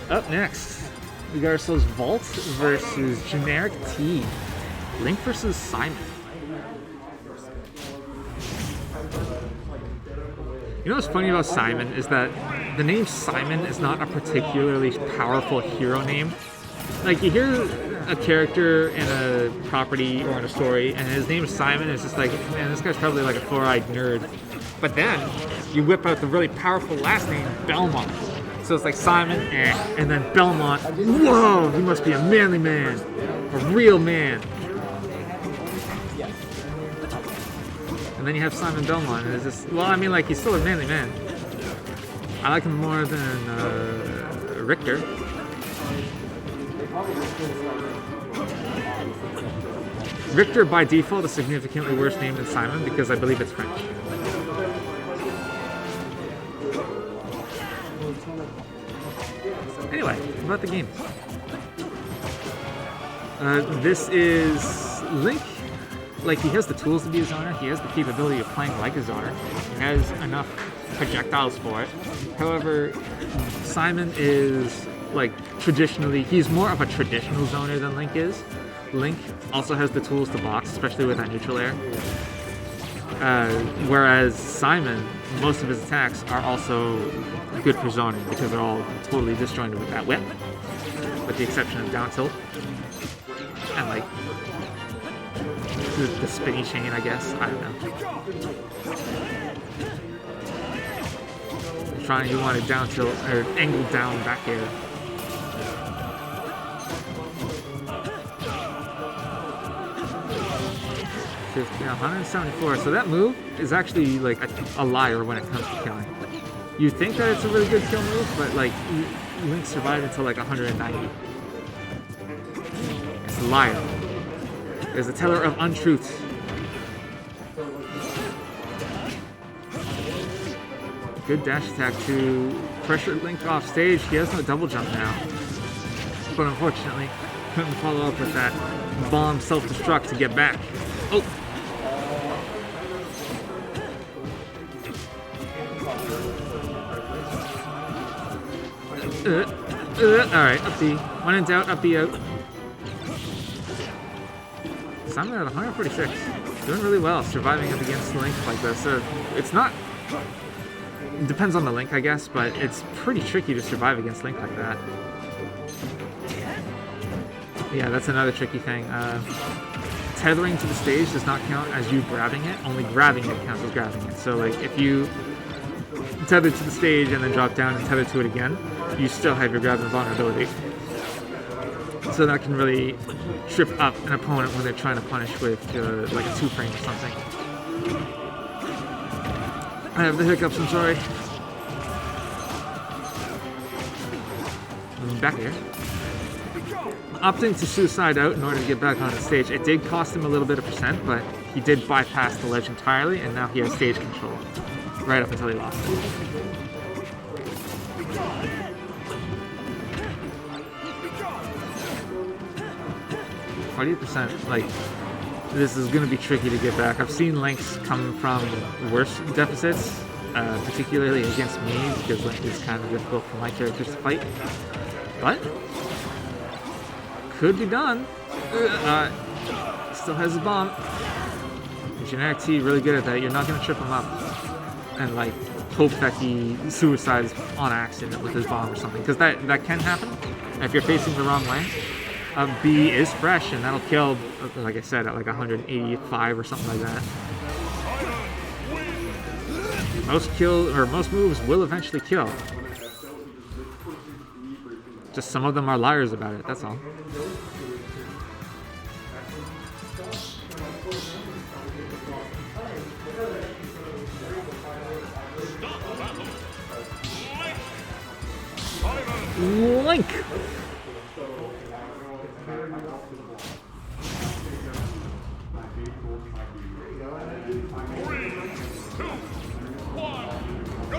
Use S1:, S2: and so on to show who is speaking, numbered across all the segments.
S1: Up next, we got ourselves Vault versus GenericT. Link versus Simon. You know what's funny about Simon is that the name Simon is not a particularly powerful hero name. Like, you hear a character in a property or in a story, and his name is Simon, it's just like, man, this guy's probably like a four-eyed nerd. But then, you whip out the really powerful last name, Belmont. So it's like Simon, and then Belmont, whoa, he must be a manly man, a real man. And then you have Simon Belmont, and it's just, well, I mean, like, he's still a manly man. I like him more than Richter. Richter, by default, is significantly worse name than Simon because I believe it's French. Anyway, about the game. This is Link. Like, he has the tools to be a zoner. He has the capability of playing like a zoner. He has enough projectiles for it. However, Simon is, like, traditionally, he's more of a traditional zoner than Link is. Link also has the tools to box, especially with that neutral air. Whereas Simon, most of his attacks are also good for zoning because they're all totally disjointed with that whip, with the exception of down tilt and, like, the spinny chain, I guess. I don't know. You want to down tilt or angle down back air. Yeah, 174. So that move is actually like a liar when it comes to killing. You think that it's a really good kill move, but like Link survived until like 190. It's a liar. It's a teller of untruths. Good dash attack to pressure Link off stage. He has no double jump now. But unfortunately, couldn't follow up with that bomb self-destruct to get back. Oh! Alright, up B. When in doubt, up B out. Simon at 146. Doing really well, surviving up against Link like this. It's not... It depends on the Link, I guess, but it's pretty tricky to survive against Link like that. Yeah, that's another tricky thing. Tethering to the stage does not count as you grabbing it. Only grabbing it counts as grabbing it. So, like, if you tether to the stage and then drop down and tether to it again, you still have your grabbing vulnerability. So that can really trip up an opponent when they're trying to punish with like a 2-frame or something. I have the hiccups, I'm sorry. Back here. Opting to suicide out in order to get back on the stage. It did cost him a little bit of percent, but he did bypass the ledge entirely, and now he has stage control. Right up until he lost it. 48%, like, this is going to be tricky to get back. I've seen Links come from worse deficits, particularly against me, because Link is kind of difficult for my characters to fight. But, could be done. Still has a bomb. GenericT really good at that. You're not going to trip him up and, like, hope that he suicides on accident with his bomb or something, because that can happen. And if you're facing the wrong way, B is fresh, and that'll kill, like I said, at like 185 or something like that. Most moves will eventually kill. Just some of them are liars about it, that's all. Link!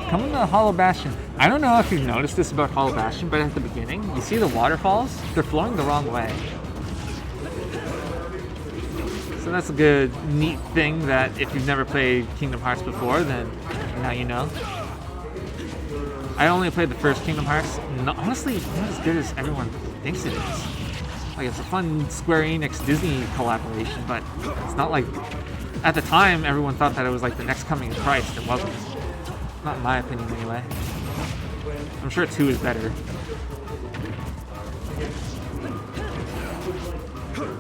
S1: Coming to Hollow Bastion. I don't know if you've noticed this about Hollow Bastion, but at the beginning, you see the waterfalls? They're flowing the wrong way. So that's a good, neat thing that if you've never played Kingdom Hearts before, then now you know. I only played the first Kingdom Hearts. Honestly, not as good as everyone thinks it is. Like, it's a fun Square Enix Disney collaboration, but it's not like... At the time, everyone thought that it was like the next coming of Christ. It wasn't. Not in my opinion, anyway. I'm sure 2 is better.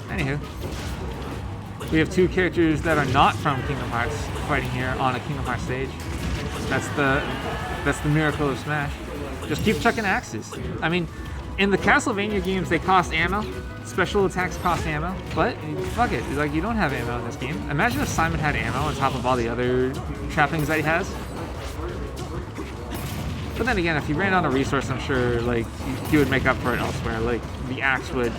S1: Anywho. We have 2 characters that are not from Kingdom Hearts fighting here on a Kingdom Hearts stage. That's the miracle of Smash. Just keep chucking axes. I mean, in the Castlevania games, they cost ammo. Special attacks cost ammo, but fuck it. Like, you don't have ammo in this game. Imagine if Simon had ammo on top of all the other trappings that he has. But then again, if he ran out of resource, I'm sure like he would make up for it elsewhere. Like, the axe would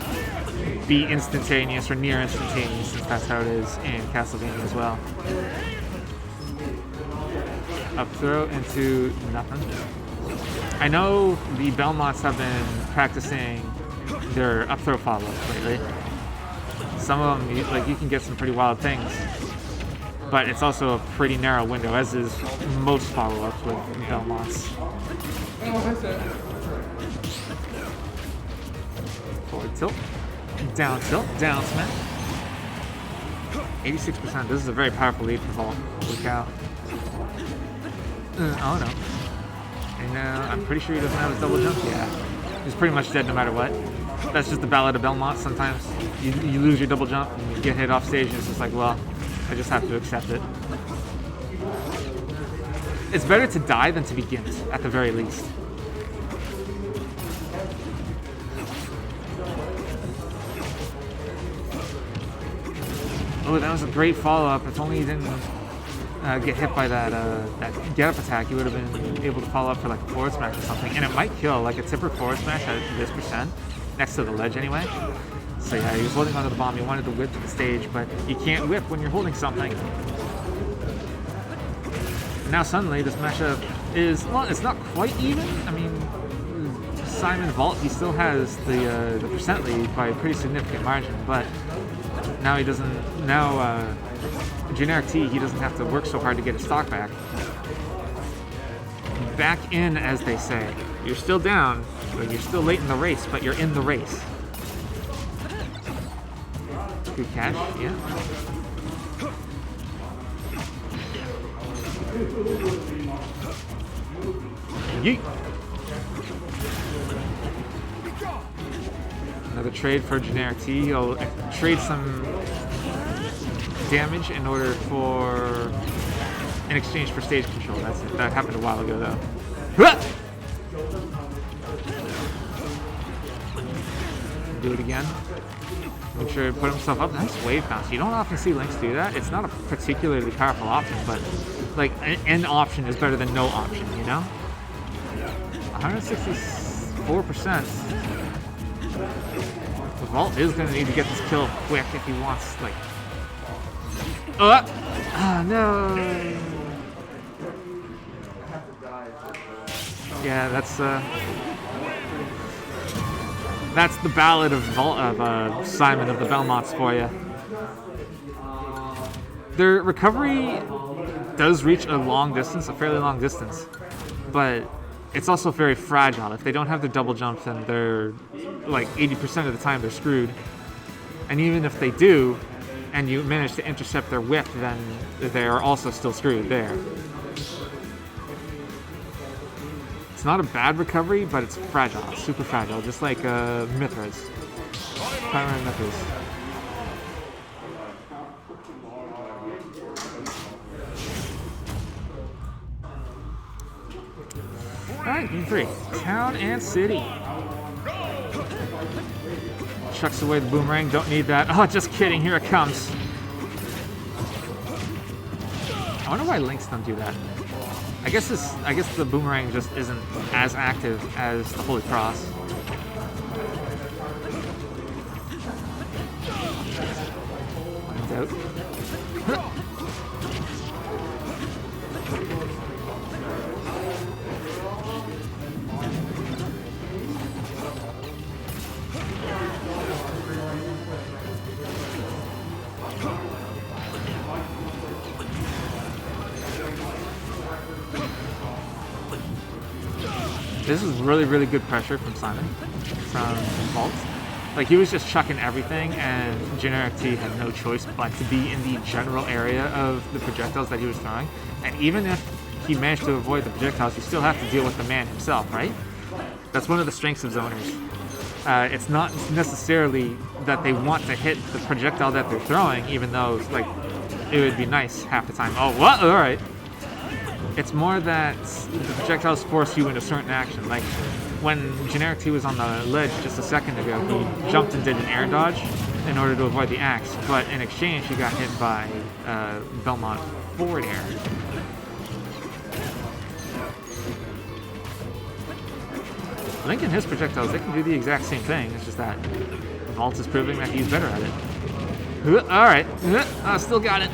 S1: be instantaneous or near instantaneous, since that's how it is in Castlevania as well. Up throw into nothing. I know the Belmonts have been practicing their up throw follow-ups lately. Some of them, like, you can get some pretty wild things, but it's also a pretty narrow window, as is most follow-ups with Belmonts. Forward tilt, down smash. 86%. This is a very powerful lead for Vault. Look out. Oh no. And now I'm pretty sure he doesn't have his double jump. Yeah. He's pretty much dead no matter what. That's just the Ballad of Belmont. Sometimes you lose your double jump and you get hit off stage and it's just like, well, I just have to accept it. It's better to die than to be gimped, at the very least. Oh, that was a great follow-up. If only he didn't get hit by that get-up attack, he would have been able to follow up for like a forward smash or something. And it might kill, like a tipper forward smash at this percent, next to the ledge anyway. So yeah, he was holding onto the bomb. He wanted to whip to the stage, but you can't whip when you're holding something. Now suddenly this matchup is, well, it's not quite even. I mean, Simon Vault, he still has the percent lead by a pretty significant margin, but now he doesn't, now GenericT, he doesn't have to work so hard to get his stock back. Back in, as they say. You're still down, but you're still late in the race, but you're in the race. Good catch, yeah. Yeet. Another trade for GenericT. He'll trade some damage in order for, in exchange for stage control. That's it. That happened a while ago though. Do it again. Make sure to put himself up. Nice wave bounce. You don't often see Lynx do that. It's not a particularly powerful option, but like an option is better than no option, you know? 164%. The Vault is going to need to get this kill quick if he wants, like... Oh, no! Yeah, that's the Ballad of Simon of the Belmonts for you. Their recovery does reach a long distance, a fairly long distance, but it's also very fragile. If they don't have their double jump, then they're like 80% of the time they're screwed. And even if they do, and you manage to intercept their whip, then they are also still screwed there. It's not a bad recovery, but it's fragile, super fragile, just like Mithras. Primary Mithras. Alright, game 3. Town and City. Chucks away the boomerang, don't need that. Oh, just kidding, here it comes. I wonder why Lynx don't do that. I guess the boomerang just isn't as active as the Holy Cross. Lines out. This is really, really good pressure from Simon, from Vault. Like, he was just chucking everything, and GenericT had no choice but to be in the general area of the projectiles that he was throwing. And even if he managed to avoid the projectiles, you still have to deal with the man himself, right? That's one of the strengths of zoners. It's not necessarily that they want to hit the projectile that they're throwing, even though, like, it would be nice half the time. Oh, what? All right. It's more that the projectiles force you into certain action. Like, when GenericT was on the ledge just a second ago, he jumped and did an air dodge in order to avoid the axe, but in exchange, he got hit by Belmont forward air. Link and his projectiles, they can do the exact same thing. It's just that Vault is proving that he's better at it. Alright, I still got it.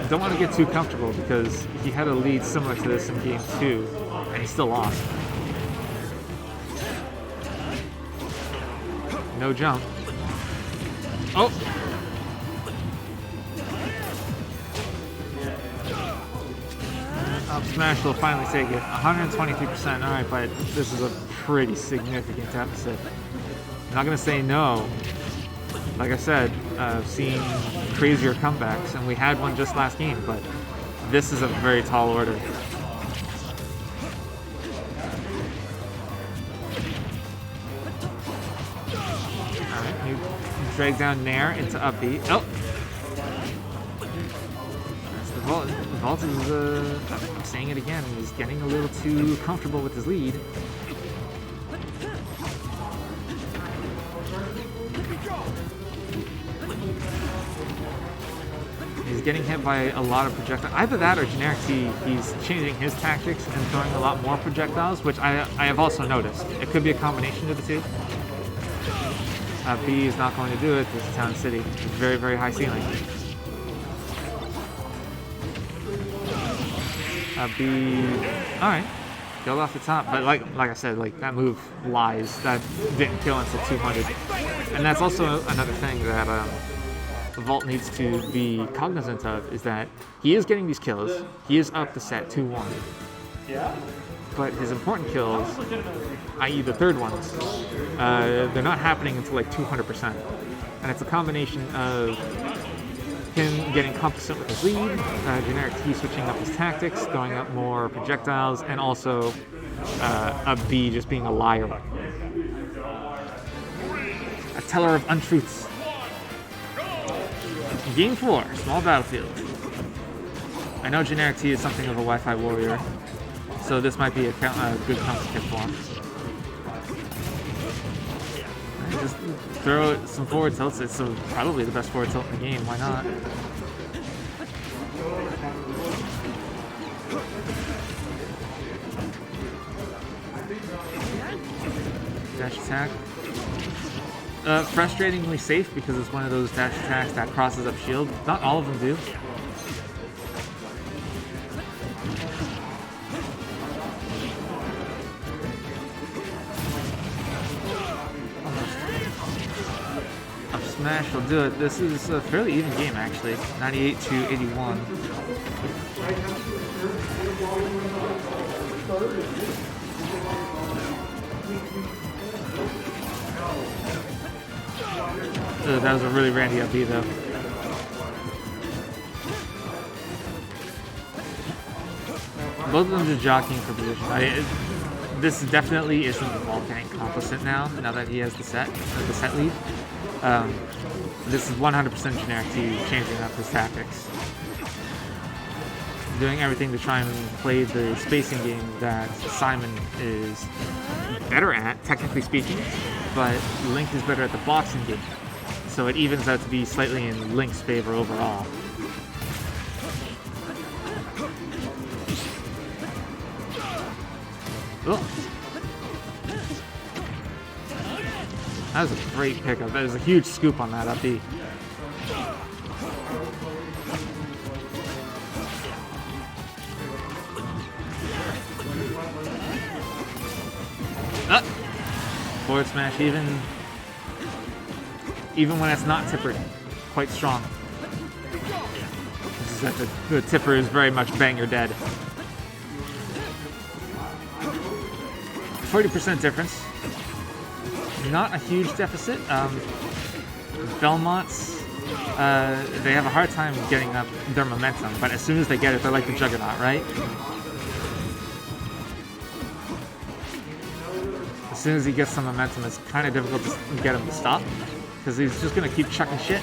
S1: Don't want to get too comfortable because he had a lead similar to this in game 2, and he still lost. No jump. Oh! Up smash will finally take it. 123%. Alright, but this is a pretty significant deficit. I'm not going to say no. Like I said, I've seen crazier comebacks, and we had one just last game, but this is a very tall order. Alright, you drag down Nair into up B. Oh! That's the Vault. The Vault is, I'm saying it again, he's getting a little too comfortable with his lead. He's getting hit by a lot of projectiles. Either that or GenericT, he's changing his tactics and throwing a lot more projectiles, which I have also noticed. It could be a combination of the two. B is not going to do it. This is Town City. It's very, very high ceiling. B, alright. Killed off the top, but like I said, like that move lies. That didn't kill until 200. And that's also another thing that Vault needs to be cognizant of, is that he is getting these kills. He is up the set 2-1. Yeah. But his important kills, i.e. the third ones, they're not happening until like 200%. And it's a combination of him getting complacent with his lead, GenericT switching up his tactics, throwing up more projectiles, and also a B just being a liar. A teller of untruths. Game 4, small battlefield. I know GenericT is something of a Wi-Fi warrior, so this might be a good counter tip for him. Just throw some forward tilts. It's probably the best forward tilt in the game. Why not? Dash attack. Frustratingly safe because it's one of those dash attacks that crosses up shield. Not all of them do. Up smash will do it. This is a fairly even game actually. 98 to 81. That was a really randy up B though. Both of them just jockeying for position. This definitely isn't the Vault getting complacent now that he has the set lead. This is 100% GenericT changing up his tactics. Doing everything to try and play the spacing game that Simon is better at, technically speaking, but Link is better at the boxing game. So it evens out to be slightly in Link's favor overall. Oh. That was a great pickup. That was a huge scoop on that up B. Forward smash even when it's not tippered, quite strong. This is that the tipper is very much bang, you're dead. 40% difference. Not a huge deficit. Belmonts, they have a hard time getting up their momentum, but as soon as they get it, they're like the Juggernaut, right? As soon as he gets some momentum, it's kind of difficult to get him to stop, because he's just going to keep chucking shit,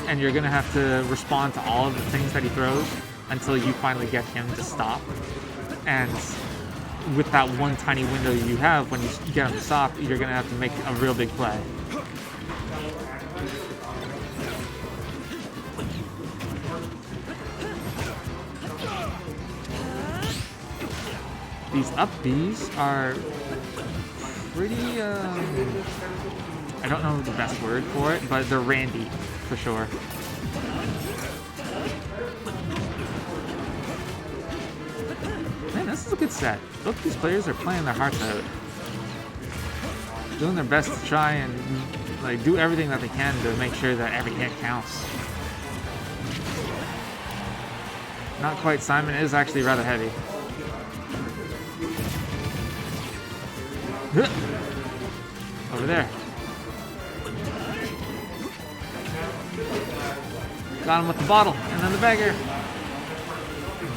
S1: and you're going to have to respond to all of the things that he throws until you finally get him to stop. And with that one tiny window you have, when you get him to stop, you're going to have to make a real big play. These up Bs are pretty, I don't know the best word for it, but they're randy, for sure. Man, this is a good set. Both these players are playing their hearts out. Doing their best to try and like do everything that they can to make sure that every hit counts. Not quite. Simon is actually rather heavy. Over there. Got him with the bottle, and then the bagger.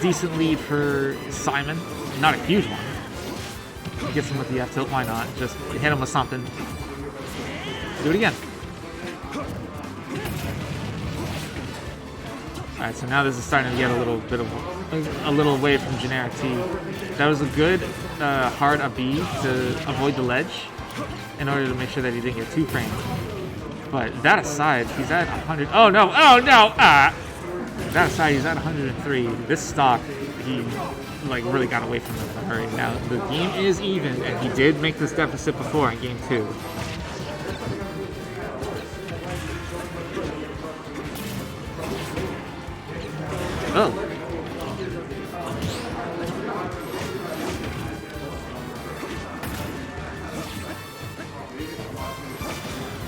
S1: Decent lead for Simon. Not a huge one. Gets him with the F tilt, why not? Just hit him with something. Do it again. Alright, so now this is starting to get a little away from GenericT. That was a good hard up B to avoid the ledge in order to make sure that he didn't get 2 framed. But that aside, he's at 100. Oh no! Oh no! That aside, he's at 103. This stock, he like really got away from it in a hurry. Now the game is even, and he did make this deficit before in game 2. Oh.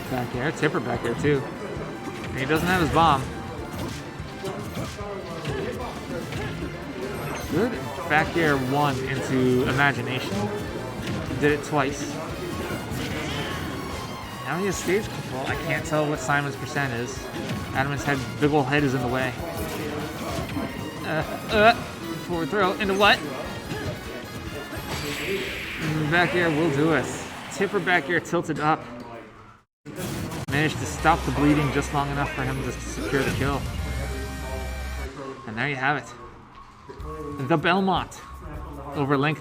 S1: Back air, tipper back air too. And he doesn't have his bomb. Good back air 1 into imagination. Did it twice. Now he has stage control. I can't tell what Simon's percent is. Adamant's big ol' head is in the way. Forward throw into what? Back air will do it. Tipper back air tilted up. Managed to stop the bleeding just long enough for him to secure the kill. And there you have it. The Belmont over length.